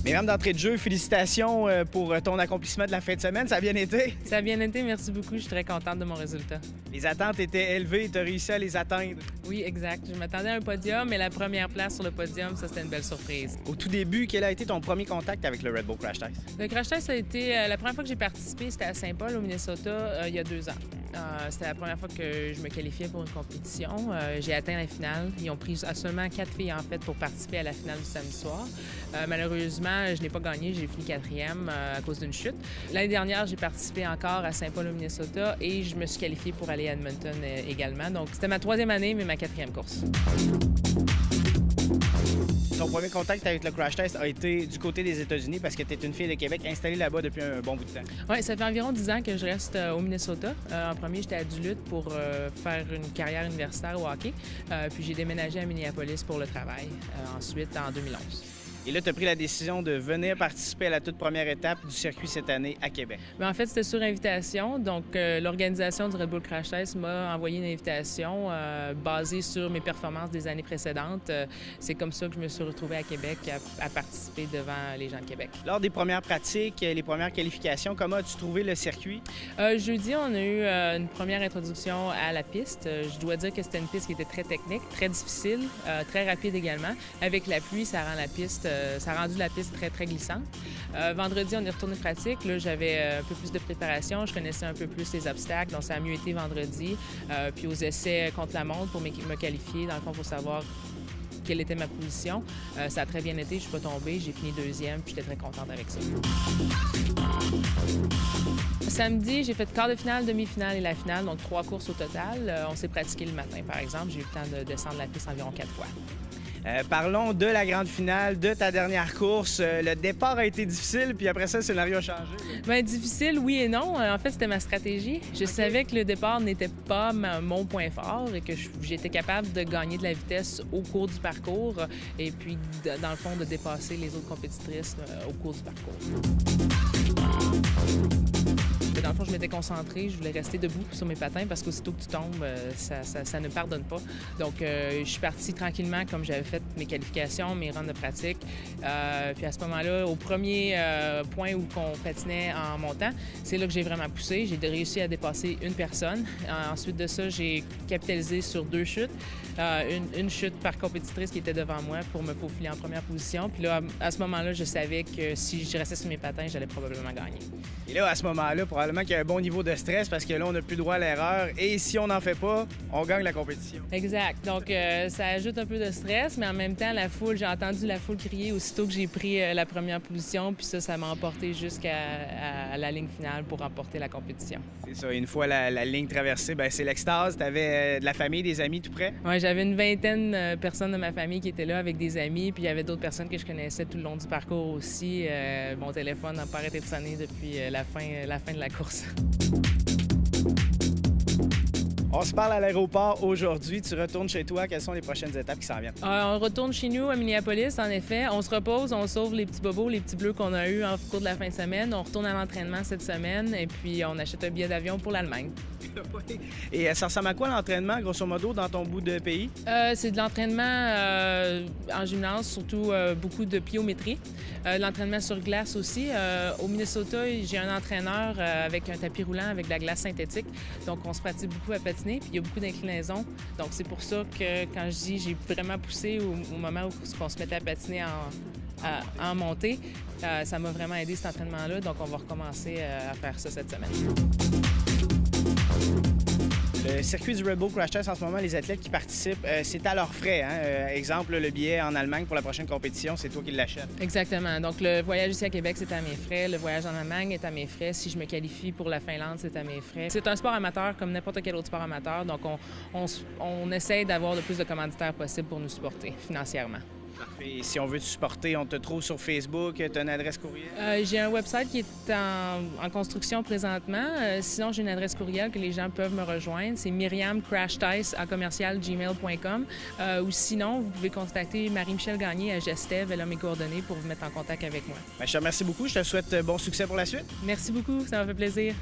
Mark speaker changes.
Speaker 1: Myriam, d'entrée de jeu, félicitations pour ton accomplissement de la fin de semaine. Ça a bien été?
Speaker 2: Ça a bien été, merci beaucoup. Je suis très contente de mon résultat.
Speaker 1: Les attentes étaient élevées et tu as réussi à les atteindre.
Speaker 2: Oui, exact. Je m'attendais à un podium, mais la première place sur le podium, ça, c'était une belle surprise.
Speaker 1: Au tout début, quel a été ton premier contact avec le Red Bull Crash Test?
Speaker 2: Le Crash Test, ça a été la première fois que j'ai participé, c'était à Saint-Paul, au Minnesota, il y a 2 ans. C'était la première fois que je me qualifiais pour une compétition. J'ai atteint la finale. Ils ont pris seulement 4 filles, en fait, pour participer à la finale du samedi soir. Malheureusement, je n'ai pas gagné. J'ai fini 4e à cause d'une chute. L'année dernière, j'ai participé encore à Saint-Paul, au Minnesota, et je me suis qualifiée pour aller à Edmonton également. Donc, c'était ma 3e année, mais ma 4e course.
Speaker 1: Ton premier contact avec le Crash Test a été du côté des États-Unis parce que tu es une fille de Québec installée là-bas depuis un bon bout de temps.
Speaker 2: Oui, ça fait environ 10 ans que je reste au Minnesota. En premier, j'étais à Duluth pour faire une carrière universitaire au hockey. Puis j'ai déménagé à Minneapolis pour le travail, ensuite en 2011.
Speaker 1: Et là, tu as pris la décision de venir participer à la toute première étape du circuit cette année à Québec.
Speaker 2: Bien, en fait, c'était sur invitation. Donc, l'organisation du Red Bull Crash Test m'a envoyé une invitation basée sur mes performances des années précédentes. C'est comme ça que je me suis retrouvée à Québec à participer devant les gens de Québec.
Speaker 1: Lors des premières pratiques, les premières qualifications, comment as-tu trouvé le circuit?
Speaker 2: Jeudi, on a eu une première introduction à la piste. Je dois dire que c'était une piste qui était très technique, très difficile, très rapide également. Avec la pluie, ça rend la piste ça a rendu la piste très, très glissante. Vendredi, on est retourné pratique. Là, j'avais un peu plus de préparation. Je connaissais un peu plus les obstacles, donc ça a mieux été vendredi. Puis aux essais contre la montre pour me qualifier, dans le fond, pour savoir quelle était ma position. Ça a très bien été, je ne suis pas tombée, j'ai fini 2e, puis j'étais très contente avec ça. Samedi, j'ai fait quart de finale, demi-finale et la finale, donc 3 courses au total. On s'est pratiqué le matin, par exemple. J'ai eu le temps de descendre la piste environ 4 fois.
Speaker 1: Parlons de la grande finale, de ta dernière course. Le départ a été difficile, puis après ça, le scénario a changé.
Speaker 2: Bien, difficile, oui et non. En fait, c'était ma stratégie. Je savais que le départ n'était pas mon point fort et que j'étais capable de gagner de la vitesse au cours du parcours et puis, dans le fond, de dépasser les autres compétitrices au cours du parcours. Dans le fond, je m'étais concentrée, je voulais rester debout sur mes patins parce qu'aussitôt que tu tombes, ça ne pardonne pas. Donc, je suis partie tranquillement comme j'avais fait mes qualifications, mes runs de pratique. Puis à ce moment-là, au premier point où on patinait en montant, c'est là que j'ai vraiment poussé. J'ai réussi à dépasser une personne. Ensuite de ça, j'ai capitalisé sur 2 chutes. Une chute par compétitrice qui était devant moi pour me faufiler en première position. Puis là, à ce moment-là, je savais que si je restais sur mes patins, j'allais probablement gagner. Et là,
Speaker 1: à ce moment-là, probablement qu'il y a un bon niveau de stress parce que là, on n'a plus droit à l'erreur. Et si on n'en fait pas, on gagne la compétition.
Speaker 2: Exact. Donc, ça ajoute un peu de stress, mais en même temps, la foule, j'ai entendu la foule crier aussitôt que j'ai pris la première position. Puis ça m'a emporté jusqu'à la ligne finale pour remporter la compétition.
Speaker 1: C'est ça. Une fois la ligne traversée, bien, c'est l'extase. Tu avais de la famille, des amis tout près?
Speaker 2: Oui, j'avais une vingtaine de personnes de ma famille qui étaient là avec des amis. Puis il y avait d'autres personnes que je connaissais tout le long du parcours aussi. Mon téléphone n'a pas arrêté de sonner depuis la fin de la course.
Speaker 1: On se parle à l'aéroport aujourd'hui. Tu retournes chez toi. Quelles sont les prochaines étapes qui s'en viennent?
Speaker 2: On retourne chez nous à Minneapolis, en effet. On se repose, on sauve les petits bobos, les petits bleus qu'on a eus au cours de la fin de semaine. On retourne à l'entraînement cette semaine et puis on achète un billet d'avion pour l'Allemagne.
Speaker 1: Et ça ressemble à quoi l'entraînement, grosso modo, dans ton bout de pays?
Speaker 2: C'est de l'entraînement en gymnase, surtout beaucoup de pliométrie. L'entraînement sur glace aussi. Au Minnesota, j'ai un entraîneur avec un tapis roulant avec de la glace synthétique. Donc, on se pratique beaucoup à patiner, puis il y a beaucoup d'inclinaisons. Donc, c'est pour ça que quand je dis j'ai vraiment poussé au moment où on se mettait à patiner en montée, ça m'a vraiment aidé cet entraînement-là. Donc, on va recommencer à faire ça cette semaine.
Speaker 1: Le circuit du Red Bull Crash Test, en ce moment, les athlètes qui participent, c'est à leurs frais. Hein? Exemple, le billet en Allemagne pour la prochaine compétition, c'est toi qui l'achètes.
Speaker 2: Exactement. Donc, le voyage ici à Québec, c'est à mes frais. Le voyage en Allemagne est à mes frais. Si je me qualifie pour la Finlande, c'est à mes frais. C'est un sport amateur comme n'importe quel autre sport amateur. Donc, on essaie d'avoir le plus de commanditaires possible pour nous supporter financièrement.
Speaker 1: Parfait. Et si on veut te supporter, on te trouve sur Facebook, tu as une adresse courriel?
Speaker 2: J'ai un website qui est en construction présentement. Sinon, j'ai une adresse courriel que les gens peuvent me rejoindre. C'est myriamcrashtice@gmail.com. Ou sinon, vous pouvez contacter Marie-Michel Gagné à Gestev. Elle a mes coordonnées pour vous mettre en contact avec moi.
Speaker 1: Bien, je te remercie beaucoup. Je te souhaite bon succès pour la suite.
Speaker 2: Merci beaucoup. Ça m'a fait plaisir.